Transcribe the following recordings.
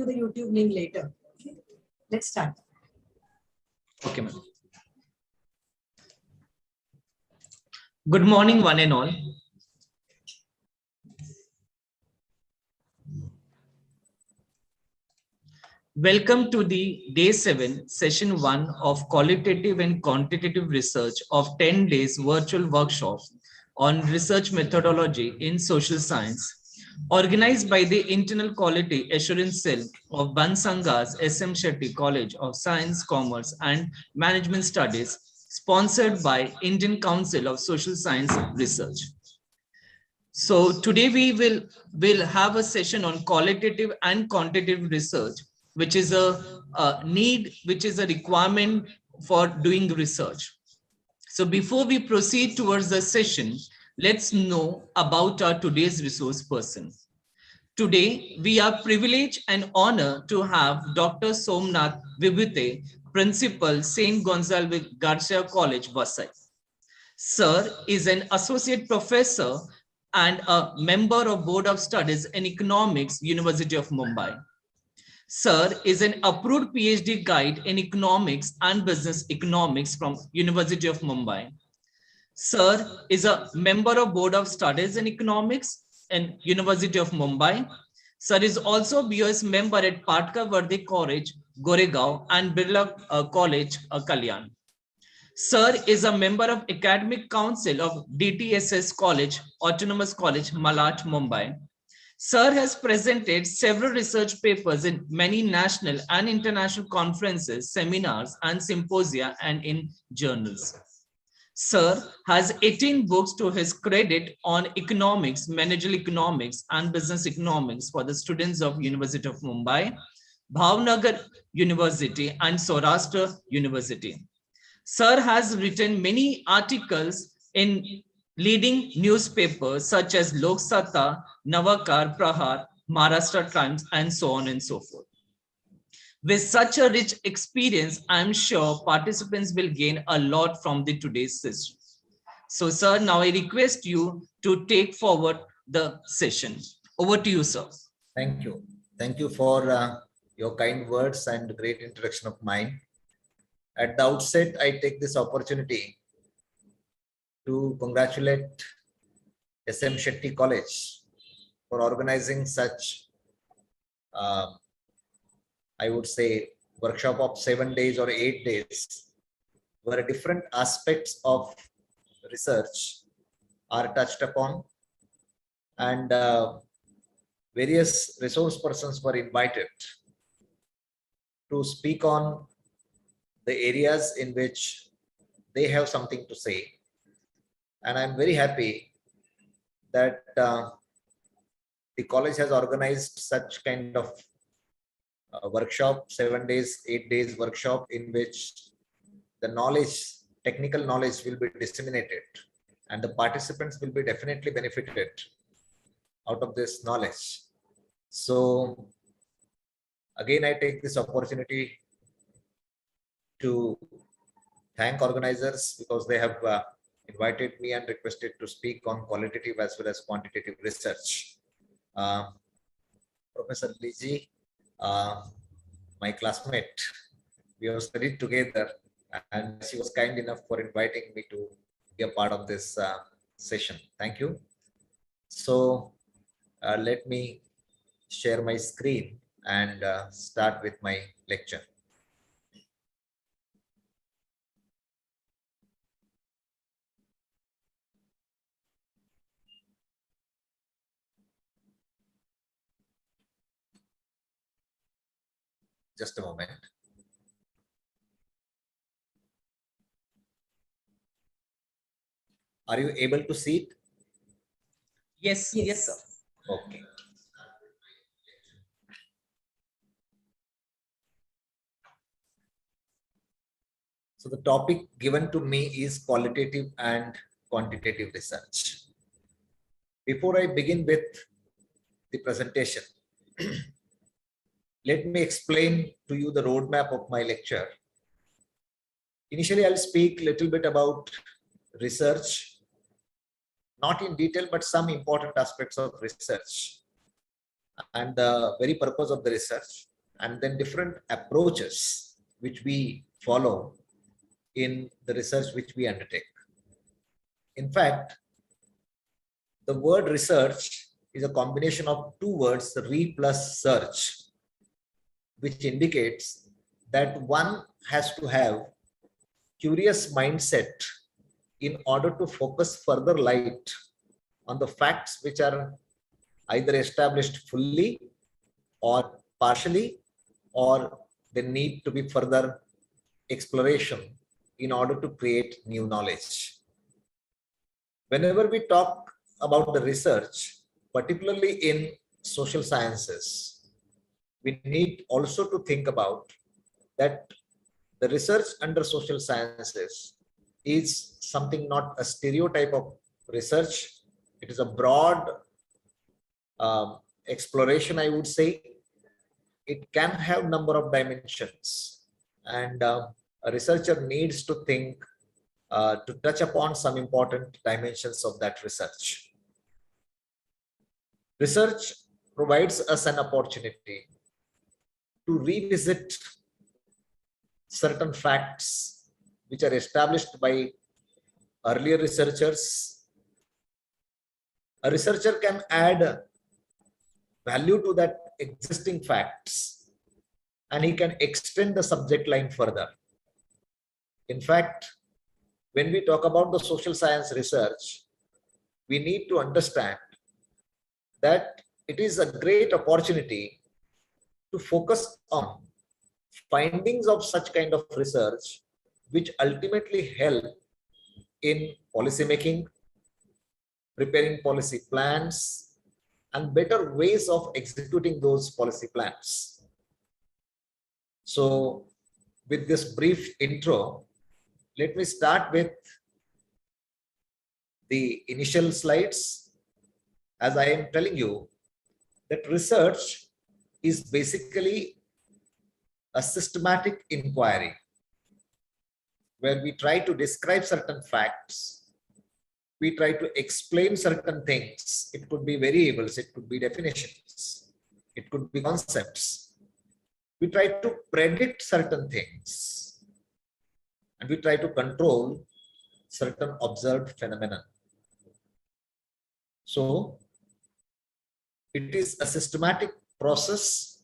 you the YouTube link later. Okay. Let's start. Okay, ma'am. Good morning, one and all. Welcome to the Day 7, Session 1 of Qualitative and Quantitative Research of 10 days virtual workshop on research methodology in social science, organized by the Internal Quality Assurance Cell of Bansanga's SM Shetty College of Science, Commerce and Management Studies, sponsored by Indian Council of Social Science Research. So today we will have a session on qualitative and quantitative research, which is a need, which is a requirement for doing research. So before we proceed towards the session, let's know about our today's resource person. Today, we are privileged and honored to have Dr. Somnath Vibhute, Principal, St. Gonzalez Garcia College, Vasai. Sir is an associate professor and a member of Board of Studies in Economics, University of Mumbai. Sir is an approved PhD guide in economics and business economics from University of Mumbai. Sir is a member of Board of Studies in Economics in University of Mumbai. Sir is also BOS member at Patka Vardhe College, Goregaon and Birla College, Kalyan. Sir is a member of Academic Council of DTSS College, Autonomous College, Malad, Mumbai. Sir has presented several research papers in many national and international conferences, seminars, and symposia and in journals. Sir has 18 books to his credit on economics, managerial economics, and business economics for the students of University of Mumbai, Bhavnagar University, and Saurashtra University. Sir has written many articles in leading newspapers such as Lok Satta, Navakar, Prahar, Maharashtra Times, and so on and so forth. With such a rich experience, I'm sure participants will gain a lot from the today's session. So, sir, now I request you to take forward the session. Over to you, sir. Thank you. Thank you for your kind words and great introduction of mine. At the outset, I take this opportunity to congratulate SM Shetty College for organizing such, I would say, workshop of 7 days or 8 days, where different aspects of research are touched upon, and various resource persons were invited to speak on the areas in which they have something to say. And I'm very happy that the college has organized such kind of workshop, 7 days, 8 days workshop, in which the knowledge, technical knowledge will be disseminated, and the participants will be definitely benefited out of this knowledge. So again, I take this opportunity to thank organizers, because they have invited me and requested to speak on qualitative as well as quantitative research. Professor Liji, my classmate, we have studied together, and she was kind enough for inviting me to be a part of this session. Thank you. So let me share my screen and start with my lecture. Just a moment. Are you able to see it? Yes, yes, sir. Okay. So the topic given to me is qualitative and quantitative research. Before I begin with the presentation, let me explain to you the roadmap of my lecture. Initially, I'll speak a little bit about research, not in detail, but some important aspects of research and the very purpose of the research. and then different approaches which we follow in the research which we undertake. In fact, the word research is a combination of two words, re plus search, which indicates that one has to have curious mindset in order to focus further light on the facts which are either established fully or partially, or they need to be further exploration in order to create new knowledge. Whenever we talk about the research, particularly in social sciences, we need also to think about that the research under social sciences is something, not a stereotype of research. It is a broad exploration, I would say. It can have number of dimensions, and a researcher needs to think to touch upon some important dimensions of that research. Research provides us an opportunity to revisit certain facts which are established by earlier researchers. A researcher can add value to that existing facts, and he can extend the subject line further. In fact, when we talk about the social science research, we need to understand that it is a great opportunity to focus on findings of such kind of research, which ultimately help in policy making, preparing policy plans, and better ways of executing those policy plans. So with this brief intro, let me start with the initial slides. As I am telling you, that research is basically a systematic inquiry where we try to describe certain facts, we try to explain certain things. It could be variables, it could be definitions, it could be concepts. We try to predict certain things, and we try to control certain observed phenomena. So it is a systematic process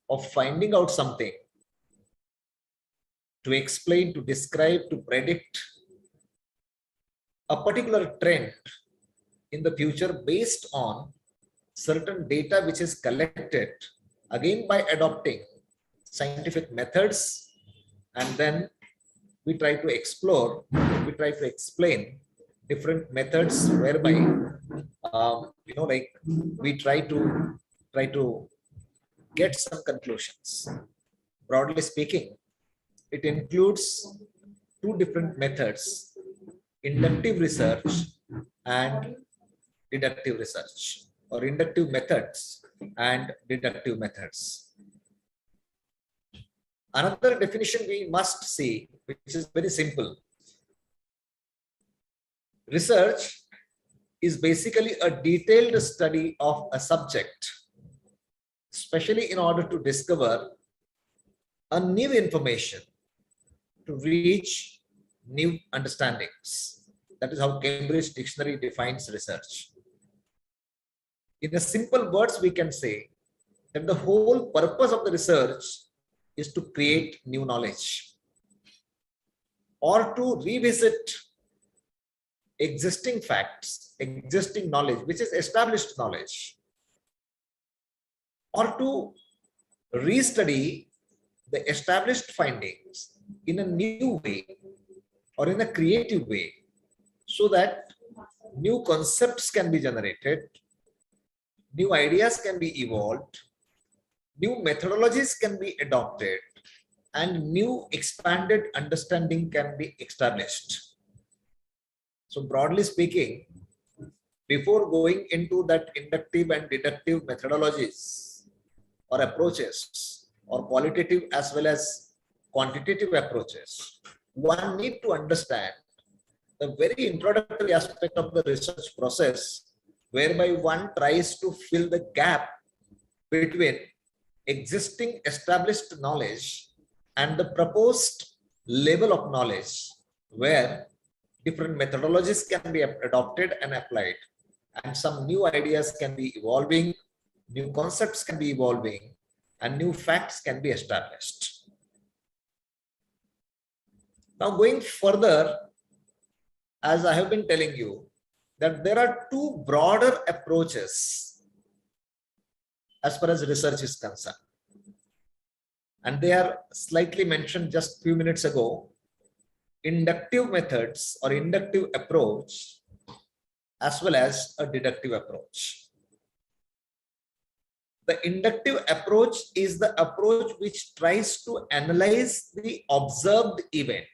of finding out something, to explain, to describe, to predict a particular trend in the future based on certain data which is collected, again by adopting scientific methods, and then we try to explore, we try to explain different methods whereby like we try to get some conclusions. Broadly speaking, it includes two different methods: inductive research and deductive research, or inductive methods and deductive methods. Another definition we must see, which is very simple. Research is basically a detailed study of a subject, especially in order to discover a new information, to reach new understandings. That is how Cambridge Dictionary defines research. In a simple words, we can say that the whole purpose of the research is to create new knowledge, or to revisit existing facts, existing knowledge, which is established knowledge, or to restudy the established findings in a new way or in a creative way, so that new concepts can be generated, new ideas can be evolved, new methodologies can be adopted, and new expanded understanding can be established. So broadly speaking, before going into that inductive and deductive methodologies or approaches, or qualitative as well as quantitative approaches, one need to understand the very introductory aspect of the research process, whereby one tries to fill the gap between existing established knowledge and the proposed level of knowledge where different methodologies can be adopted and applied, and some new ideas can be evolving, new concepts can be evolving, and new facts can be established. Now, going further, as I have been telling you, that there are two broader approaches as far as research is concerned. And they are slightly mentioned just a few minutes ago: inductive methods or inductive approach, as well as a deductive approach. The inductive approach is the approach which tries to analyze the observed event.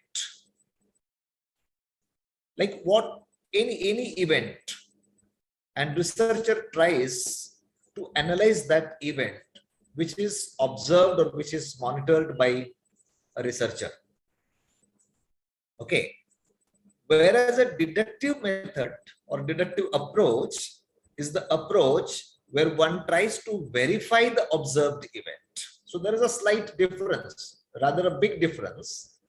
Like what any event, and researcher tries to analyze that event which is observed or which is monitored by a researcher. Okay. Whereas a deductive method or deductive approach is the approach where one tries to verify the observed event. So there is a slight difference, rather a big difference.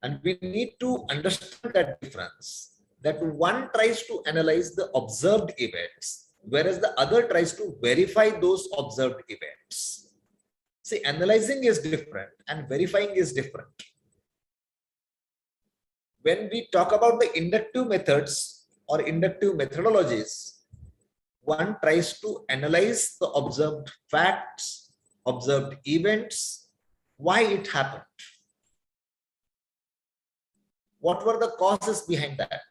And we need to understand that difference, that one tries to analyze the observed events, whereas the other tries to verify those observed events. See, analyzing is different and verifying is different. When we talk about the inductive methods or inductive methodologies, one tries to analyze the observed facts, observed events, why it happened. What were the causes behind that?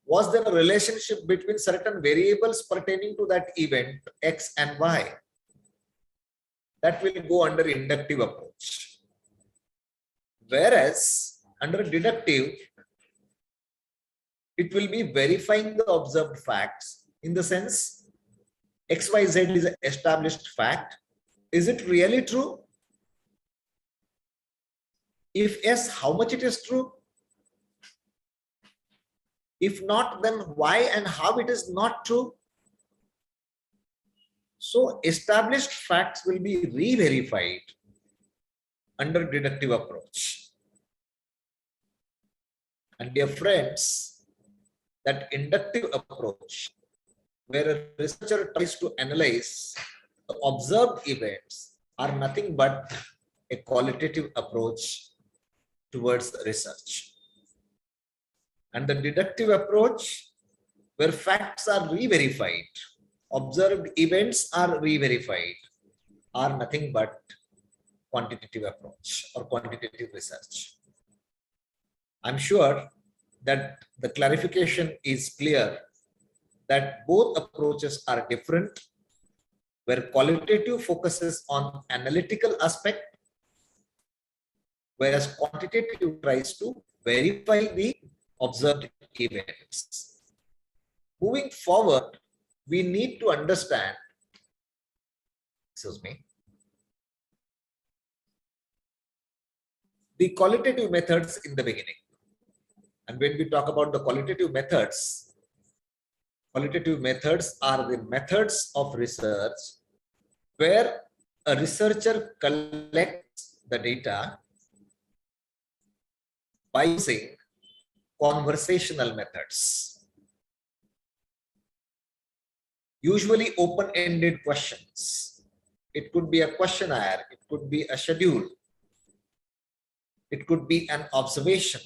Was there a relationship between certain variables pertaining to that event, X and Y? That will go under inductive approach. Whereas under deductive, it will be verifying the observed facts in the sense XYZ is an established fact. Is it really true? If yes, how much it is true? If not, then why and how it is not true? So established facts will be re-verified under deductive approach. And dear friends, that inductive approach, where a researcher tries to analyze the observed events, are nothing but a qualitative approach towards research. And the deductive approach, where facts are re-verified, observed events are re-verified, are nothing but quantitative approach or quantitative research. I'm sure that the clarification is clear that both approaches are different, where qualitative focuses on analytical aspect, whereas quantitative tries to verify the observed events. Moving forward, we need to understand, the qualitative methods in the beginning. And when we talk about the qualitative methods are the methods of research where a researcher collects the data by using conversational methods. Usually open-ended questions. It could be a questionnaire, it could be a schedule, it could be an observation,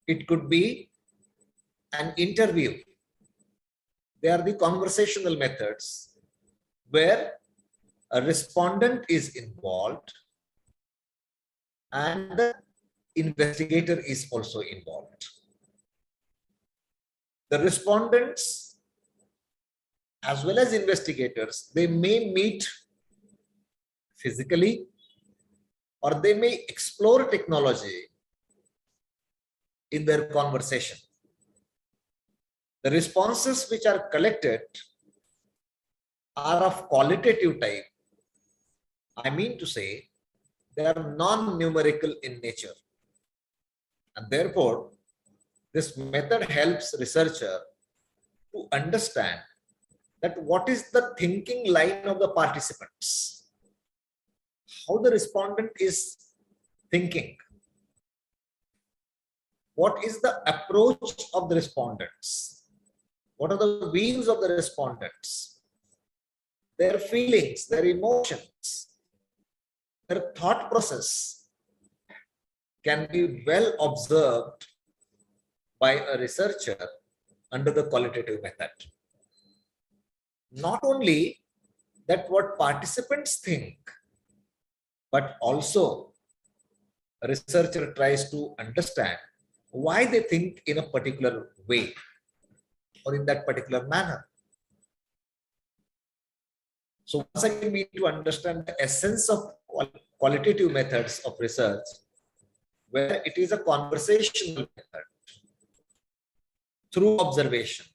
it could be an interview. They are the conversational methods where a respondent is involved and the investigator is also involved. The respondents as well as investigators, they may meet physically or they may explore technology in their conversation. The responses which are collected are of qualitative type. I mean to say, they are non-numerical in nature. And therefore, this method helps researcher to understand that what is the thinking line of the participants, how the respondent is thinking, what is the approach of the respondents, what are the views of the respondents, their feelings, their emotions, their thought process can be well observed by a researcher under the qualitative method. Not only that what participants think, but also a researcher tries to understand why they think in a particular way or in that particular manner. So once again, we need to understand the essence of qualitative methods of research, where it is a conversational method through observation,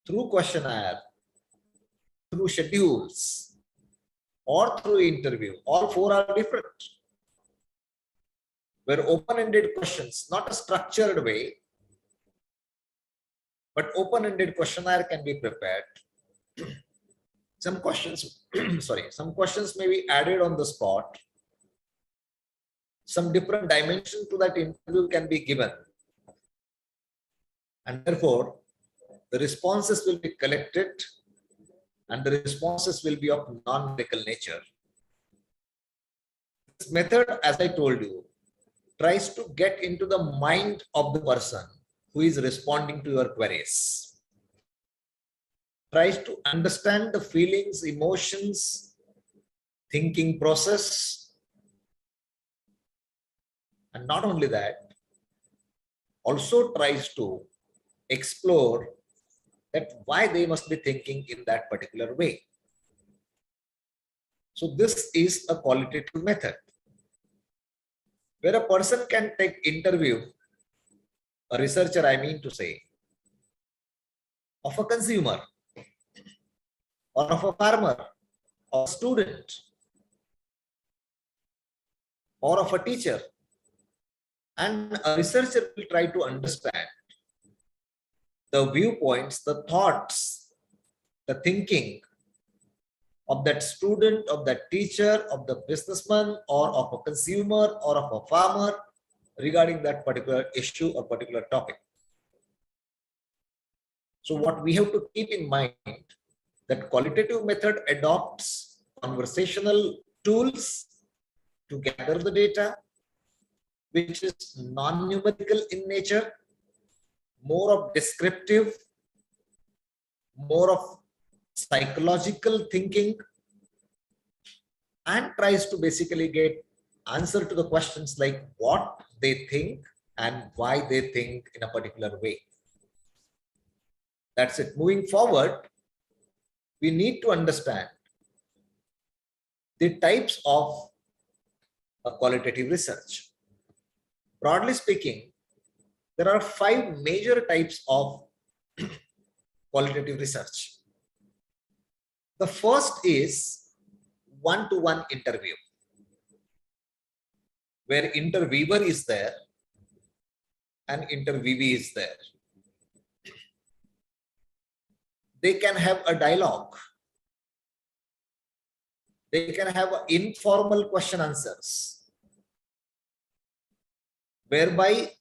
through questionnaire, through schedules, or through interview. All four are different. Where open-ended questions, not a structured way, but open-ended questionnaire can be prepared. Some questions, some questions may be added on the spot. Some different dimension to that interview can be given. And therefore, the responses will be collected and the responses will be of non-medical nature. This method, as I told you, tries to get into the mind of the person who is responding to your queries. Tries to understand the feelings, emotions, thinking process. And not only that, also tries to explore that why they must be thinking in that particular way. So this is a qualitative method where a person can take interview, a researcher I mean to say, of a consumer or of a farmer or a student or of a teacher, and a researcher will try to understand the viewpoints, the thoughts, the thinking of that student, of that teacher, of the businessman, or of a consumer, or of a farmer regarding that particular issue or particular topic. So what we have to keep in mind, that qualitative method adopts conversational tools to gather the data, which is non-numerical in nature, more of descriptive, more of psychological thinking, and tries to basically get answer to the questions like what they think and why they think in a particular way. That's it. Moving forward, we need to understand the types of qualitative research. Broadly speaking, there are 5 major types of qualitative research. The first is one-to-one interview, where interviewer is there and interviewee is there. They can have a dialogue. They can have informal question answers, whereby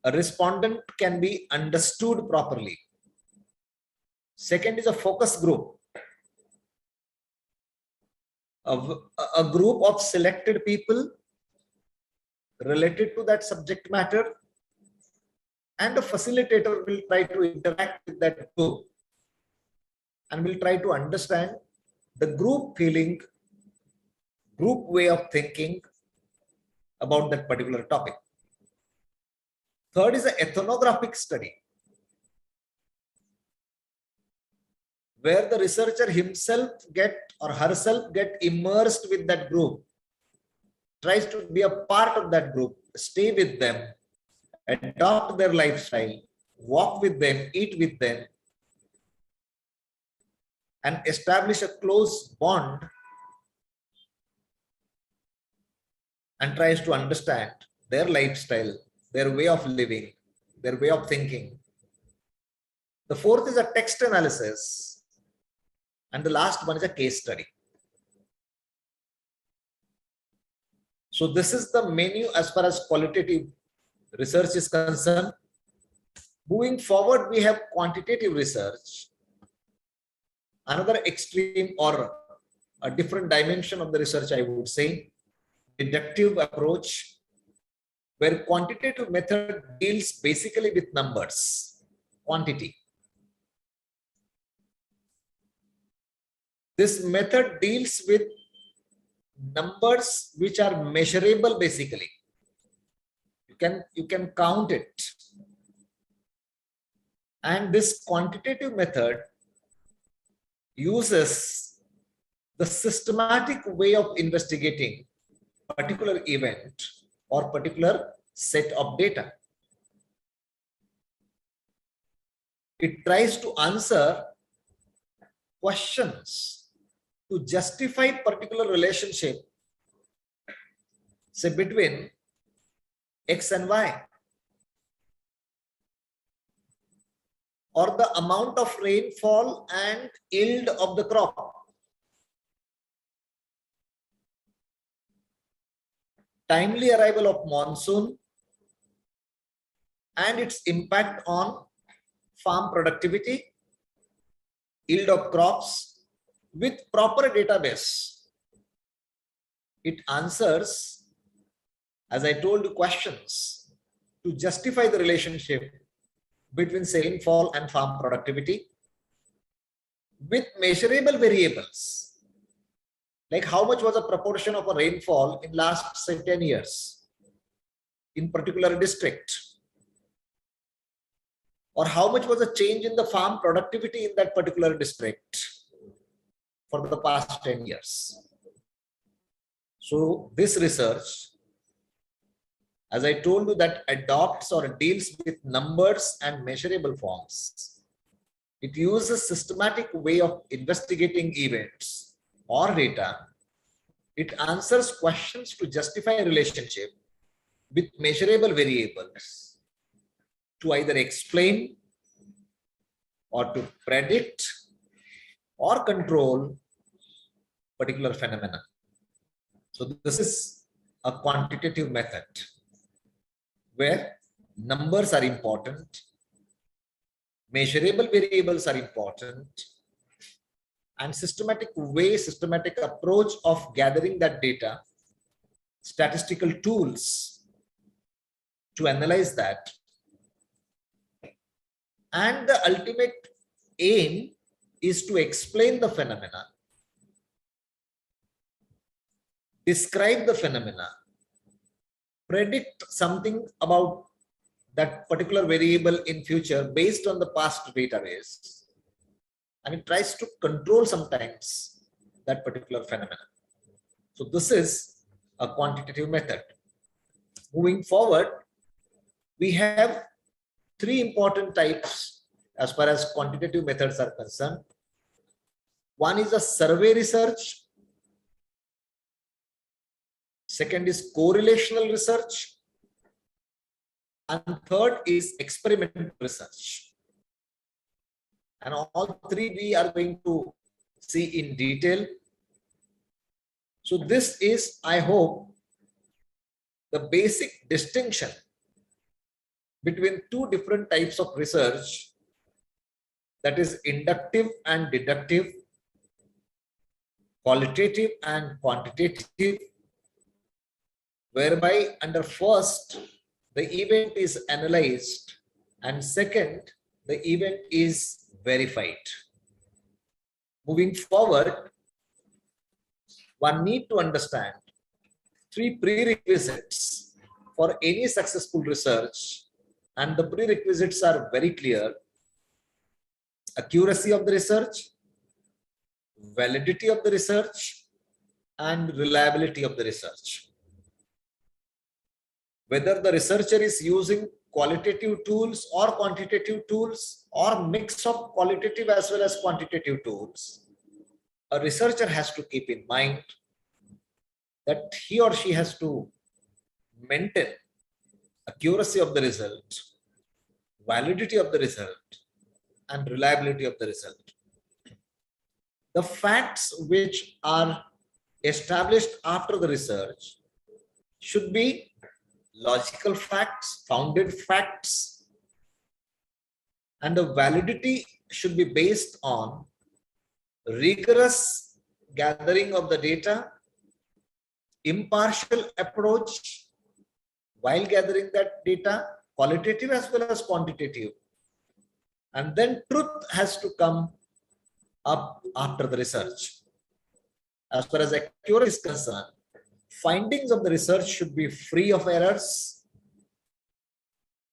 a respondent can be understood properly. Second is a focus group. A group of selected people related to that subject matter, and a facilitator will try to interact with that group and will try to understand the group feeling, group way of thinking about that particular topic. Third is an ethnographic study, where the researcher himself or herself get immersed with that group, tries to be a part of that group, stay with them, adopt their lifestyle, walk with them, eat with them, and establish a close bond, and tries to understand their lifestyle, their way of living, their way of thinking. The The fourth is a text analysis. And the last one is a case study. So this is the menu as far as qualitative research is concerned. Moving forward, we have quantitative research. Another extreme or a different dimension of the research, I would say, deductive approach, where quantitative method deals basically with numbers, quantity. This method deals with numbers which are measurable basically. You can count it. And this quantitative method uses the systematic way of investigating a particular event or particular set of data. It tries to answer questions to justify particular relationship, say between X and Y, or the amount of rainfall and yield of the crop, timely arrival of monsoon and its impact on farm productivity, yield of crops. With proper database, it answers, as I told you, questions to justify the relationship between say rainfall and farm productivity with measurable variables, like how much was the proportion of a rainfall in last say 10 years in particular district, or how much was the change in the farm productivity in that particular district for the past 10 years. So this research, as I told you, that adopts or deals with numbers and measurable forms. It uses systematic way of investigating events or data. It answers questions to justify a relationship with measurable variables to either explain or to predict or control particular phenomena. So this is a quantitative method where numbers are important, measurable variables are important, and systematic approach of gathering that data, statistical tools to analyze that, and the ultimate aim is to explain the phenomena, describe the phenomena, predict something about that particular variable in future based on the past database, and it tries to control sometimes that particular phenomena. So this is a quantitative method. Moving forward, we have three important types as far as quantitative methods are concerned. One is a survey research. Second is correlational research. And third is experimental research. And all three we are going to see in detail. So this is, I hope, the basic distinction between two different types of research, that is inductive and deductive, qualitative and quantitative, whereby under first the event is analyzed and second the event is verified. Moving forward, one need to understand three prerequisites for any successful research, and the prerequisites are very clear: accuracy of the research, validity of the research, and reliability of the research. Whether the researcher is using qualitative tools or quantitative tools or mix of qualitative as well as quantitative tools, a researcher has to keep in mind that he or she has to maintain accuracy of the result, validity of the result, and reliability of the result. The facts which are established after the research should be logical facts, founded facts, and the validity should be based on rigorous gathering of the data, impartial approach while gathering that data, qualitative as well as quantitative. And then truth has to come up after the research. As far as accuracy is concerned, findings of the research should be free of errors,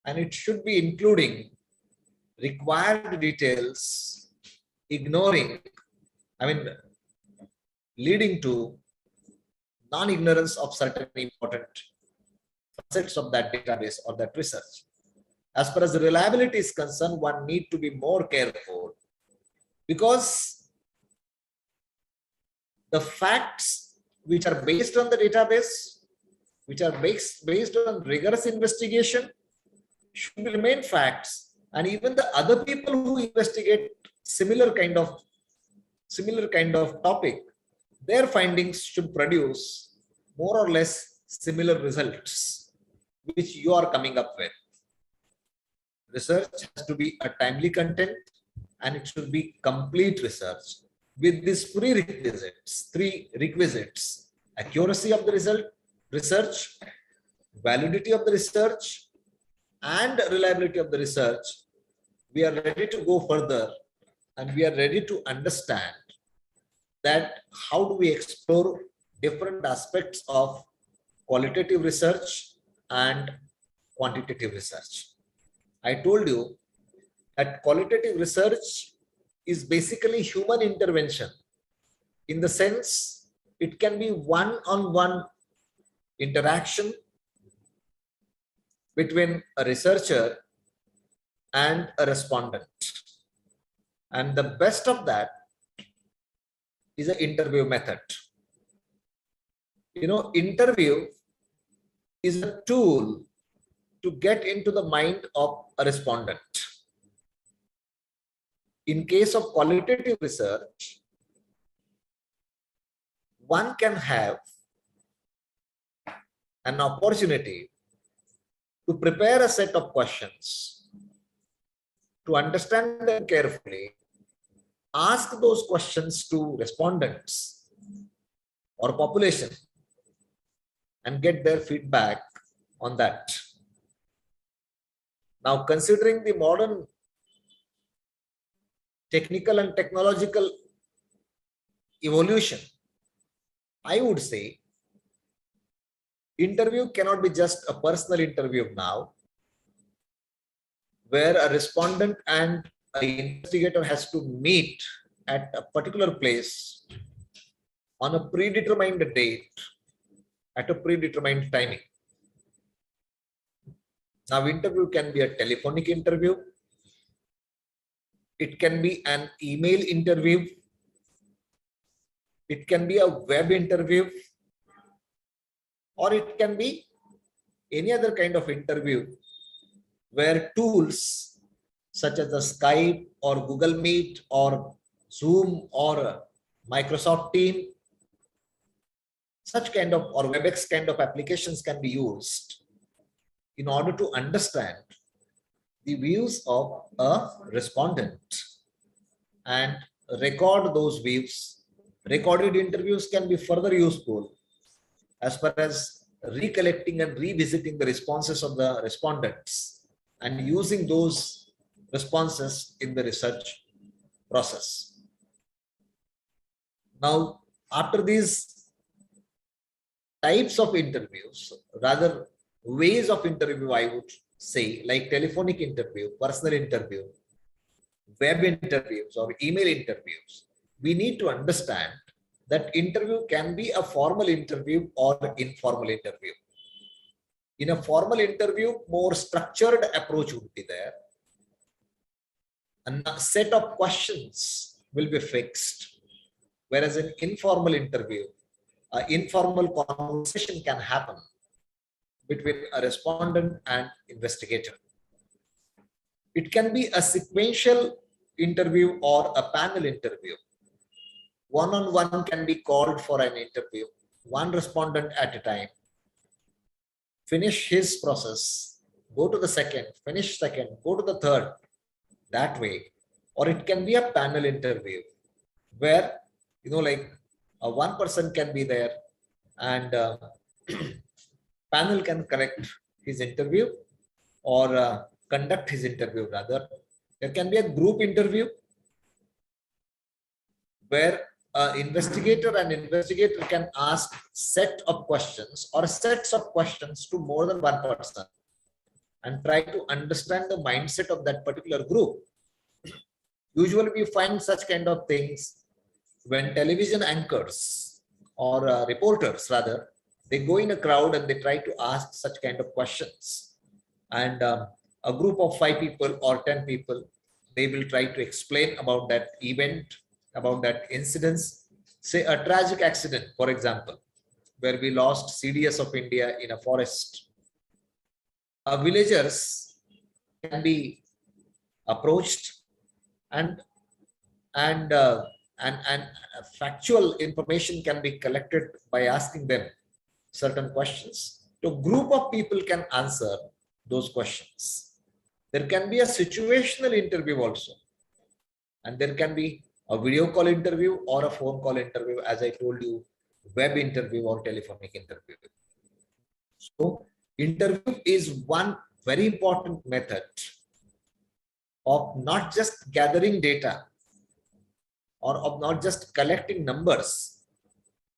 and it should be including required details, leading to non-ignorance of certain important facets of that database or that research. As far as the reliability is concerned, one need to be more careful, because the facts which are based on the database, which are based on rigorous investigation, should remain facts, and even the other people who investigate similar kind of topic, their findings should produce more or less similar results which you are coming up with. Research has to be a timely content, and it should be complete research with these three requisites: accuracy of the research, validity of the research, and reliability of the research. We are ready to go further, and we are ready to understand that how do we explore different aspects of qualitative research and quantitative research. I told you that qualitative research is basically human intervention, in the sense it can be one-on-one interaction between a researcher and a respondent. And the best of that is an interview method. Interview is a tool to get into the mind of a respondent. In case of qualitative research, one can have an opportunity to prepare a set of questions, to understand them carefully, ask those questions to respondents or population, and get their feedback on that. Now, considering the modern technical and technological evolution, I would say interview cannot be just a personal interview now, where a respondent and an investigator has to meet at a particular place on a predetermined date at a predetermined timing. Now, interview can be a telephonic interview. It can be an email interview. It can be a web interview, or it can be any other kind of interview where tools such as the Skype or Google Meet or Zoom or Microsoft Teams, such kind of, or WebEx kind of applications can be used in order to understand the views of a respondent and record those views. Recorded interviews can be further useful as far as recollecting and revisiting the responses of the respondents and using those responses in the research process. Now, after these types of interviews, rather ways of interview, I would say, like telephonic interview, personal interview, web interviews, or email interviews, we need to understand that interview can be a formal interview or informal interview. In a formal interview, more structured approach would be there. A set of questions will be fixed, whereas in informal interview, an informal conversation can happen between a respondent and investigator. It can be a sequential interview or a panel interview. One-on-one can be called for an interview, one respondent at a time. Finish his process, go to the second, finish second, go to the third, that way. Or it can be a panel interview where, like one person can be there and panel can correct his interview or conduct his interview rather. There can be a group interview where investigator and investigator can ask set of questions or sets of questions to more than one person and try to understand the mindset of that particular group. Usually we find such kind of things when television anchors or reporters rather, they go in a crowd and they try to ask such kind of questions. And a group of 5 people or 10 people, they will try to explain about that event, about that incidents. Say a tragic accident, for example, where we lost CDS of India in a forest. Villagers can be approached and factual information can be collected by asking them certain questions. So a group of people can answer those questions. There can be a situational interview also. And there can be a video call interview or a phone call interview, as I told you, web interview or telephonic interview. So interview is one very important method of not just gathering data or of not just collecting numbers,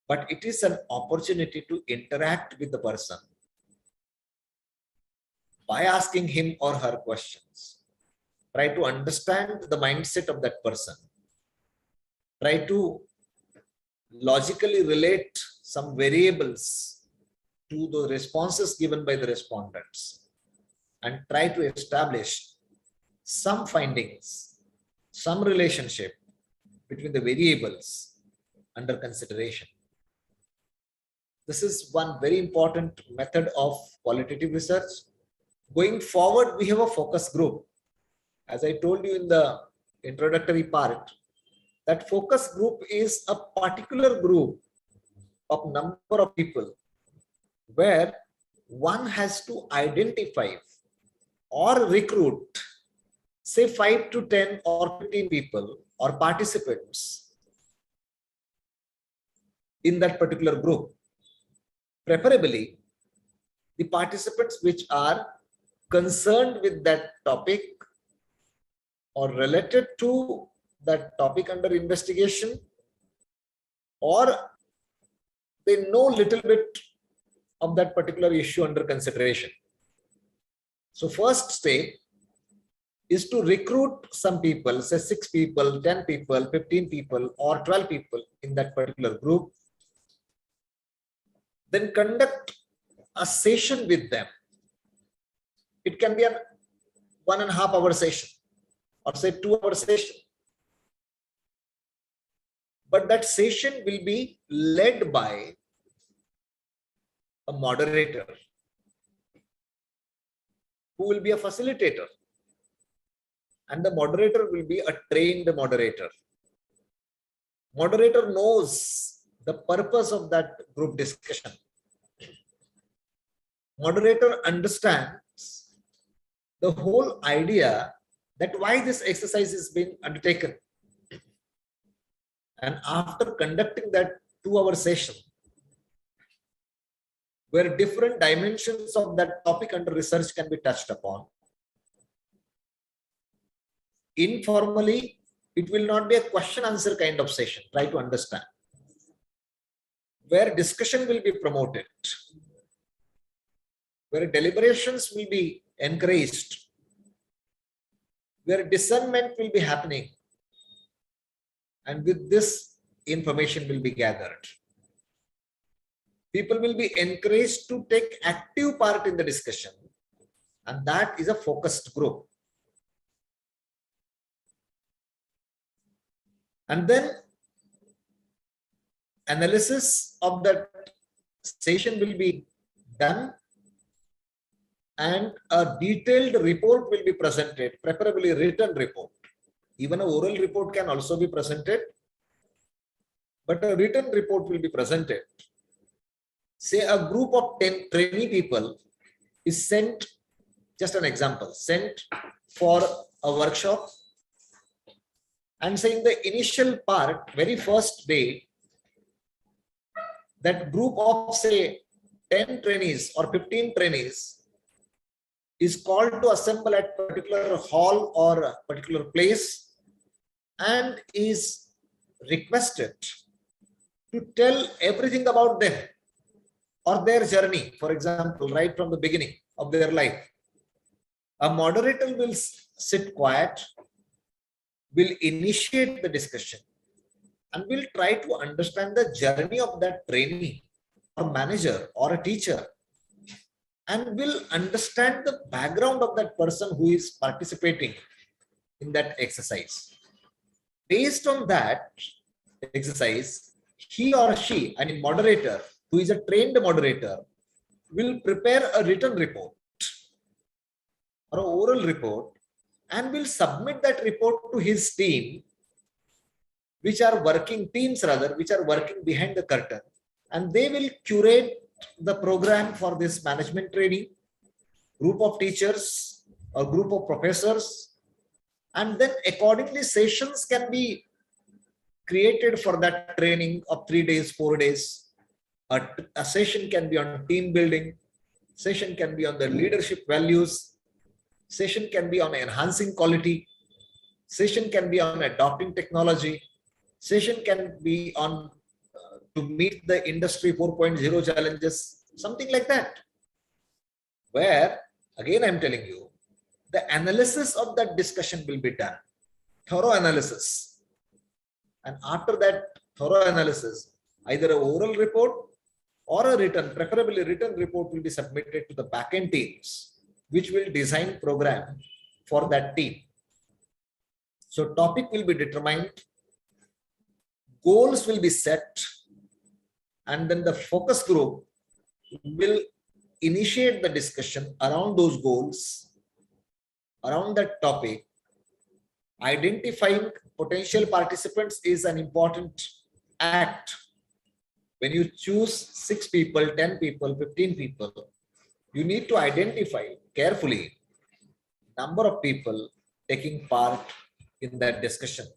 but it is an opportunity to interact with the person by asking him or her questions. Try to understand the mindset of that person. Try to logically relate some variables to the responses given by the respondents and try to establish some findings, some relationship between the variables under consideration. This is one very important method of qualitative research. Going forward, we have a focus group. As I told you in the introductory part, that focus group is a particular group of number of people where one has to identify or recruit, say 5 to 10 or 15 people or participants in that particular group. Preferably, the participants which are concerned with that topic or related to that topic under investigation, or they know little bit of that particular issue under consideration. So first step is to recruit some people, say 6 people, 10 people, 15 people, or 12 people in that particular group. Then conduct a session with them. It can be a 1.5 hour session or say 2 hour session. But that session will be led by a moderator who will be a facilitator. And the moderator will be a trained moderator. Moderator knows the purpose of that group discussion. Moderator understands the whole idea that why this exercise is being undertaken. And after conducting that 2 hour session, where different dimensions of that topic under research can be touched upon, informally, it will not be a question answer kind of session. Try to understand. Where discussion will be promoted, where deliberations will be encouraged, where discernment will be happening. And with this, information will be gathered. People will be encouraged to take active part in the discussion. And that is a focused group. And then analysis of that session will be done and a detailed report will be presented, preferably written report, Even an oral report can also be presented, but a written report will be presented. Say a group of 10 trainee people is sent, just an example, sent for a workshop, and say in the initial part, very first day, that group of say 10 trainees or 15 trainees is called to assemble at particular hall or a particular place and is requested to tell everything about them or their journey, for example, right from the beginning of their life. A moderator will sit quiet, will initiate the discussion, and will try to understand the journey of that trainee or manager or a teacher, and will understand the background of that person who is participating in that exercise. Based on that exercise, he or she, I mean moderator, who is a trained moderator, will prepare a written report or an oral report and will submit that report to his team, which are working behind the curtain, and they will curate the program for this management training, group of teachers or group of professors, and then accordingly sessions can be created for that training of 3 days, 4 days. A session can be on team building, session can be on the leadership values, session can be on enhancing quality, session can be on adopting technology, session can be on to meet the industry 4.0 challenges, something like that. Where, again, I'm telling you, the analysis of that discussion will be done, thorough analysis. And after that thorough analysis, either an oral report or a written, preferably written report, will be submitted to the backend teams, which will design program for that team. So topic will be determined, goals will be set, and then the focus group will initiate the discussion around those goals, around that topic. Identifying potential participants is an important act. When you choose 6 people, 10 people, 15 people, you need to identify carefully number of people taking part in that discussion.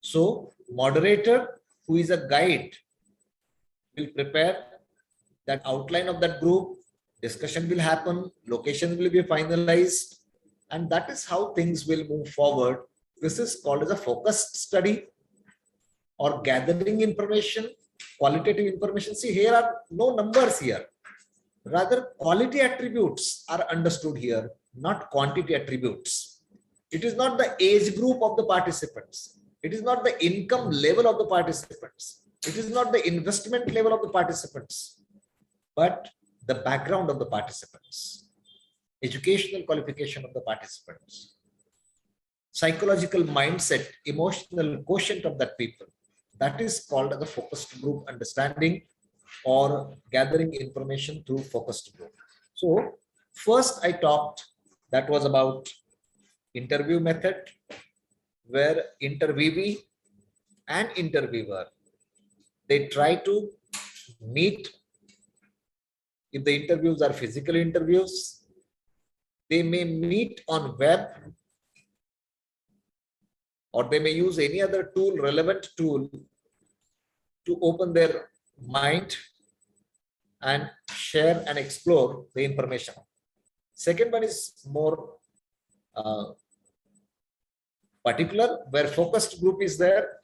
So moderator, who is a guide, will prepare that outline of that group, discussion will happen, location will be finalized, and that is how things will move forward. This is called as a focused study or gathering information, qualitative information. See, here are no numbers here. Rather, quality attributes are understood here, not quantity attributes. It is not the age group of the participants. It is not the income level of the participants. It is not the investment level of the participants, but the background of the participants, educational qualification of the participants, psychological mindset, emotional quotient of that people. That is called as a focused group understanding or gathering information through focused group. So first I talked, that was about interview method, where interviewee and interviewer, they try to meet. If the interviews are physical interviews, they may meet on web, or they may use any other tool, relevant tool, to open their mind and share and explore the information. Second one is more particular, where focused group is there.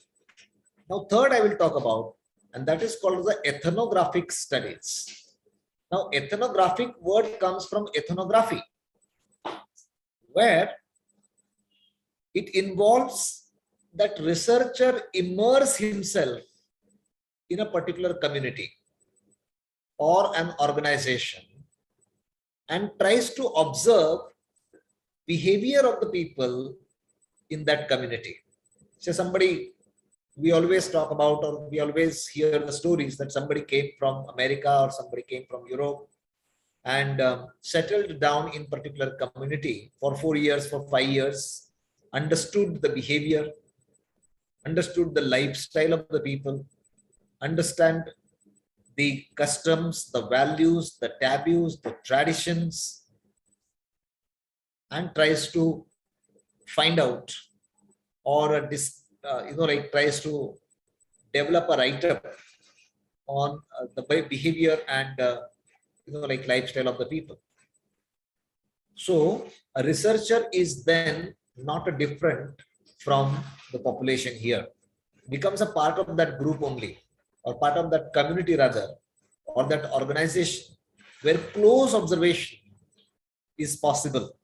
Now third I will talk about, and that is called the ethnographic studies. Now ethnographic word comes from ethnography, where it involves that researcher immerse himself in a particular community or an organization and tries to observe behavior of the people in that community. So somebody, we always talk about, or we always hear the stories that somebody came from America or somebody came from Europe and settled down in particular community for 4 years, for 5 years, understood the behavior, understood the lifestyle of the people, understand the customs, the values, the taboos, the traditions, and tries to find out or tries to develop a write-up on the behavior and lifestyle of the people. So a researcher is then not a different from the population here, becomes a part of that group only, or part of that community rather, or that organization where close observation is possible.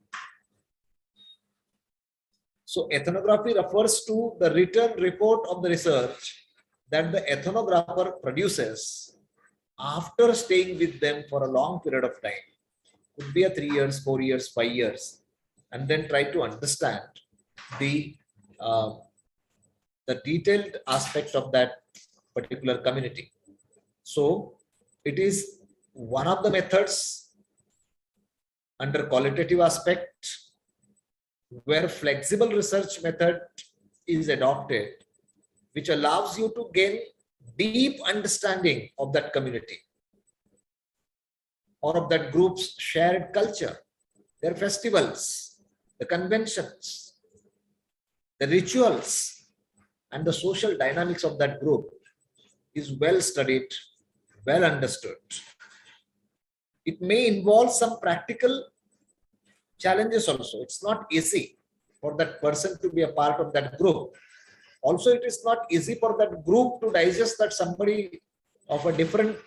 So ethnography refers to the written report of the research that the ethnographer produces after staying with them for a long period of time. Could be a 3 years, 4 years, 5 years, and then try to understand the detailed aspect of that particular community. So it is one of the methods under qualitative aspect where flexible research method is adopted, which allows you to gain deep understanding of that community or of that group's shared culture, their festivals, the conventions, the rituals, and the social dynamics of that group is well studied, well understood. It may involve some practical challenges also. It's not easy for that person to be a part of that group. Also, it is not easy for that group to digest that somebody of a different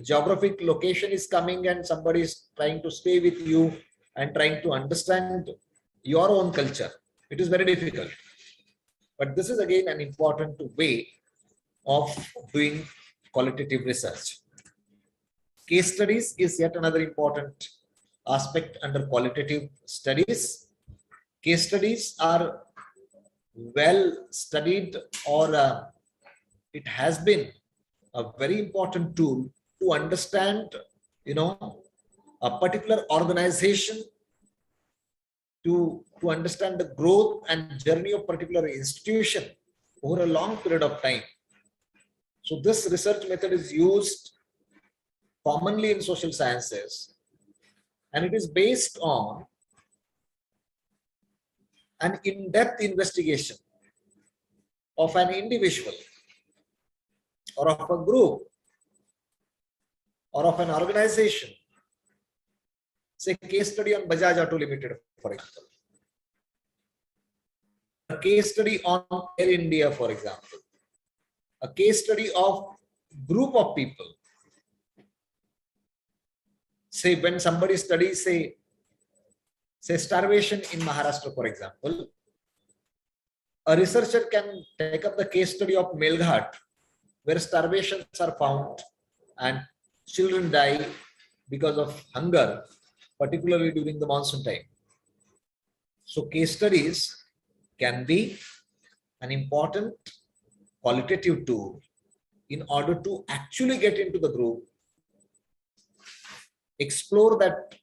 geographic location is coming and somebody is trying to stay with you and trying to understand your own culture. It is very difficult. But this is again an important way of doing qualitative research. Case studies is yet another important aspect under qualitative studies. Case studies are well studied, or it has been a very important tool to understand, a particular organization, to understand the growth and journey of particular institution over a long period of time. So this research method is used commonly in social sciences, and it is based on an in-depth investigation of an individual or of a group or of an organization. Say case study on Bajaj Auto Limited, for example. A case study on Air India, for example. A case study of group of people. Say when somebody studies, say starvation in Maharashtra, for example, a researcher can take up the case study of Melghat, where starvations are found and children die because of hunger, particularly during the monsoon time. So case studies can be an important qualitative tool in order to actually get into the group, explore that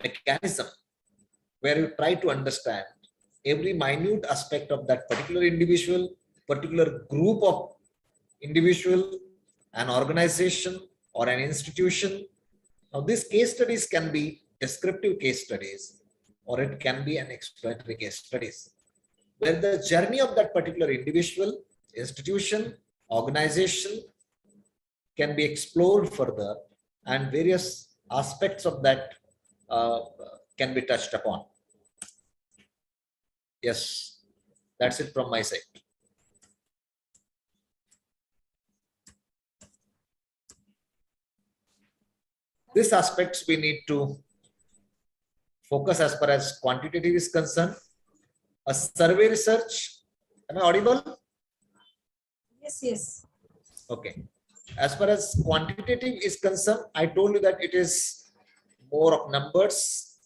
mechanism where you try to understand every minute aspect of that particular individual, particular group of individual, an organization or an institution. Now these case studies can be descriptive case studies, or it can be an exploratory case studies, where the journey of that particular individual, institution, organization can be explored further, and various aspects of that can be touched upon. Yes, that's it from my side. These aspects we need to focus as far as quantitative is concerned. A survey research, am I audible? Yes, yes. Okay. As far as quantitative is concerned, I told you that it is more of numbers,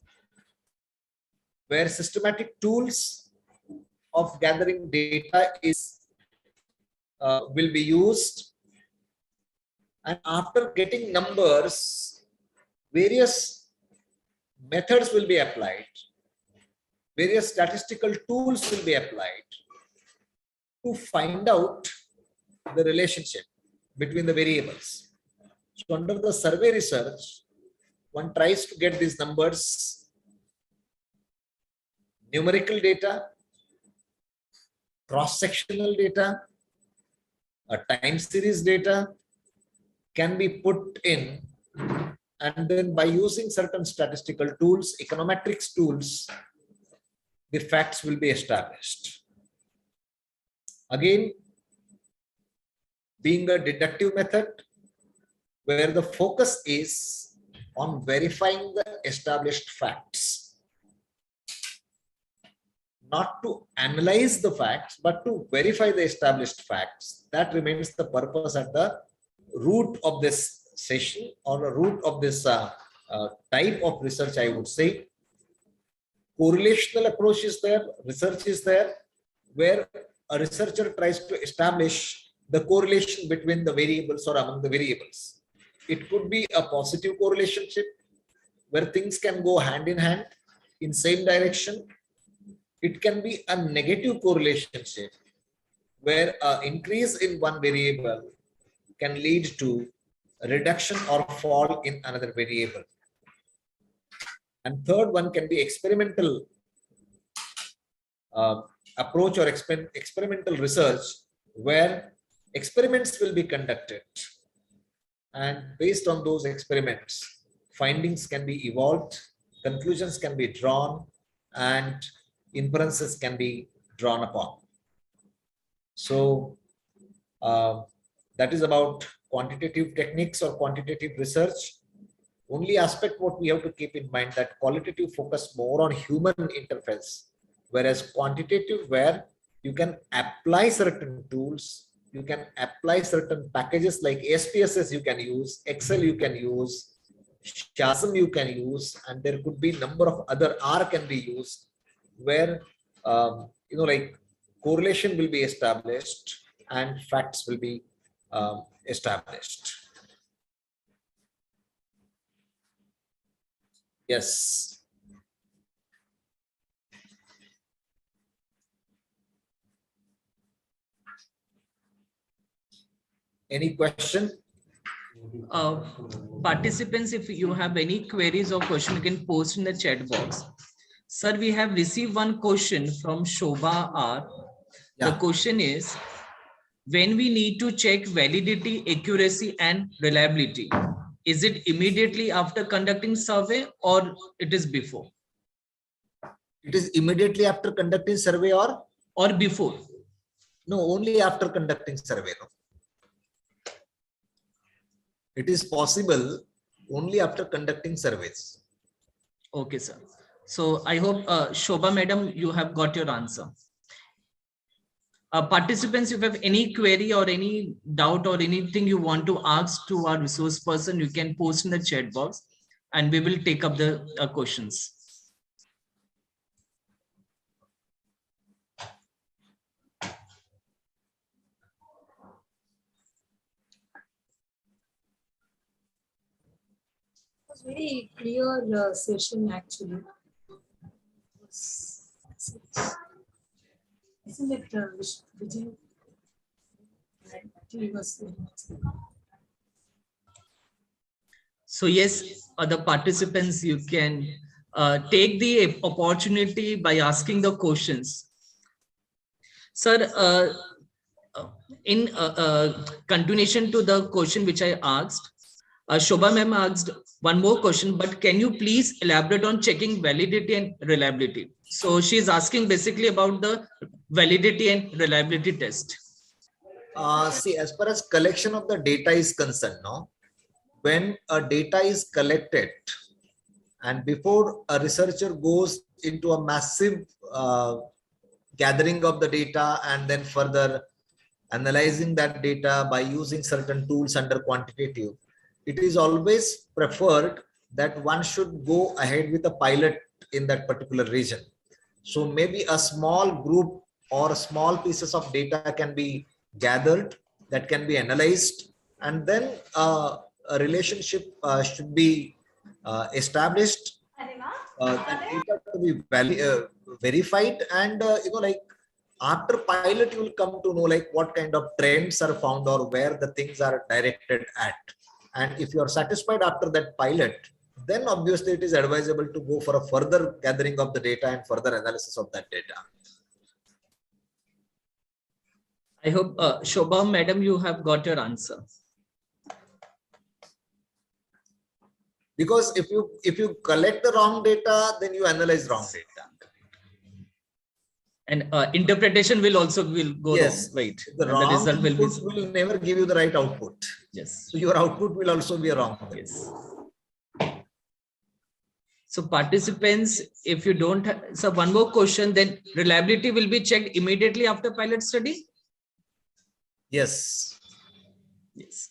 where systematic tools of gathering data will be used, and after getting numbers, various methods will be applied various statistical tools will be applied to find out the relationship between the variables. So under the survey research, one tries to get these numbers, numerical data, cross-sectional data, a time series data can be put in, and then by using certain statistical tools, econometrics tools, the facts will be established. Again, being a deductive method where the focus is on verifying the established facts, not to analyze the facts, but to verify the established facts. That remains the purpose at the root of this session, or a root of this type of research, I would say. Correlational approach is there, research is there, where a researcher tries to establish the correlation between the variables or among the variables. It could be a positive correlation where things can go hand in hand in same direction. It can be a negative correlation where an increase in one variable can lead to a reduction or fall in another variable. And third one can be experimental approach or experimental research, where experiments will be conducted, and based on those experiments, findings can be evolved, conclusions can be drawn, and inferences can be drawn upon. So that is about quantitative techniques or quantitative research. Only aspect what we have to keep in mind that qualitative focus more on human interface, whereas quantitative where you can apply certain tools, you can apply certain packages like SPSS you can use, Excel you can use, Shazam you can use, and there could be number of other R can be used, where like correlation will be established and facts will be established. Yes. Any question? Participants, if you have any queries or question, you can post in the chat box. Sir, we have received one question from Shobha R. Yeah. The question is, when we need to check validity, accuracy, and reliability, is it immediately after conducting survey or it is before? It is immediately after conducting survey or before? No, only after conducting survey. No? It is possible only after conducting surveys. Okay, sir. So I hope, Shobha madam, you have got your answer. Participants, if you have any query or any doubt or anything you want to ask to our resource person, you can post in the chat box and we will take up the questions. It was very clear session actually. Isn't it Vijay? Actually was So yes, other participants, you can take the opportunity by asking the questions. Sir, in continuation to the question which I asked, Shobha ma'am asked one more question, but can you please elaborate on checking validity and reliability? So she's asking basically about the validity and reliability test. See, as far as collection of the data is concerned, no, when a data is collected and before a researcher goes into a massive gathering of the data and then further analyzing that data by using certain tools under quantitative, it is always preferred that one should go ahead with a pilot in that particular region. So maybe a small group or small pieces of data can be gathered, that can be analyzed, and then a relationship should be established that data to be verified, and like after pilot you will come to know like what kind of trends are found or where the things are directed at. And if you are satisfied after that pilot, then obviously it is advisable to go for a further gathering of the data and further analysis of that data. I hope, Shobha, madam, you have got your answer. Because if you collect the wrong data, then you analyze wrong data. And interpretation will also go Yes, wrong, right? the And wrong the result input will be will never give you the right output. yes. So your output will also be a wrong. Yes. So participants, if you don't have, so one more question, then reliability will be checked immediately after pilot study? Yes. Yes.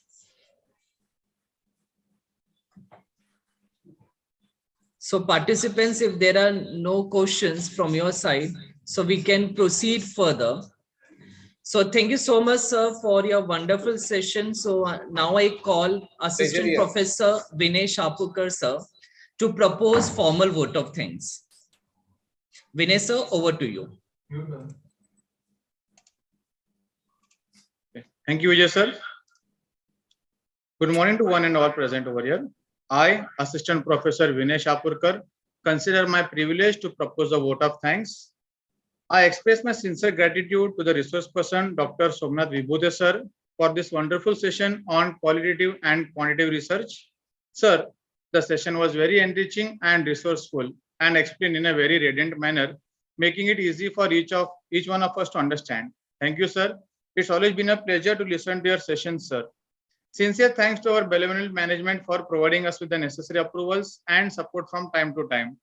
So participants, if there are no questions from your side, so we can proceed further. So thank you so much, sir, for your wonderful session. So now I call Assistant Pleasure, Professor Vinay Shapurkar, sir, to propose formal vote of thanks. Vinay, sir, over to you. Thank you, Vijay sir. Good morning to one and all present over here. I, Assistant Professor Vinay Shapurkar, consider my privilege to propose a vote of thanks. I express my sincere gratitude to the resource person, Dr. Somnath Vibhude sir, for this wonderful session on qualitative and quantitative research. Sir, the session was very enriching and resourceful and explained in a very radiant manner, making it easy for each one of us to understand. Thank you, sir. It's always been a pleasure to listen to your sessions, sir. Sincere thanks to our benevolent management for providing us with the necessary approvals and support from time to time.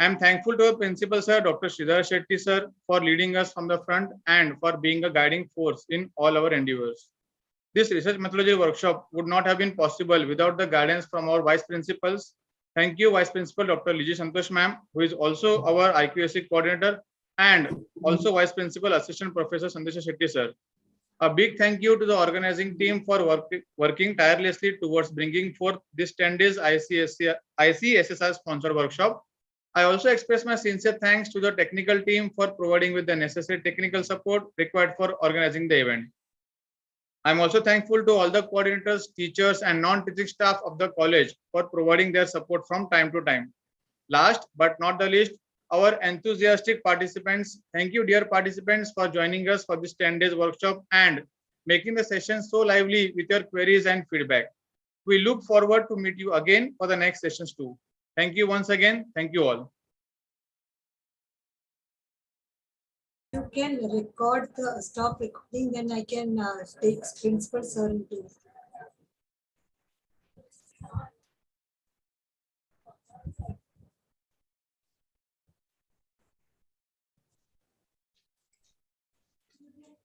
I am thankful to our principal, sir, Dr. Sridhar Shetty, sir, for leading us from the front and for being a guiding force in all our endeavors. This research methodology workshop would not have been possible without the guidance from our vice principals. Thank you, Vice Principal Dr. Liji Santosh ma'am, who is also our IQAC coordinator, and also Vice Principal Assistant Professor Sandesh Shetty, sir. A big thank you to the organizing team for working tirelessly towards bringing forth this 10 days ICSSR sponsored workshop. I also express my sincere thanks to the technical team for providing with the necessary technical support required for organizing the event. I'm also thankful to all the coordinators, teachers, and non-teaching staff of the college for providing their support from time to time. Last but not the least, our enthusiastic participants. Thank you, dear participants, for joining us for this 10 days workshop and making the session so lively with your queries and feedback. We look forward to meet you again for the next sessions too. Thank you once again. Thank you all. You can record the stop recording, then I can take principal sir into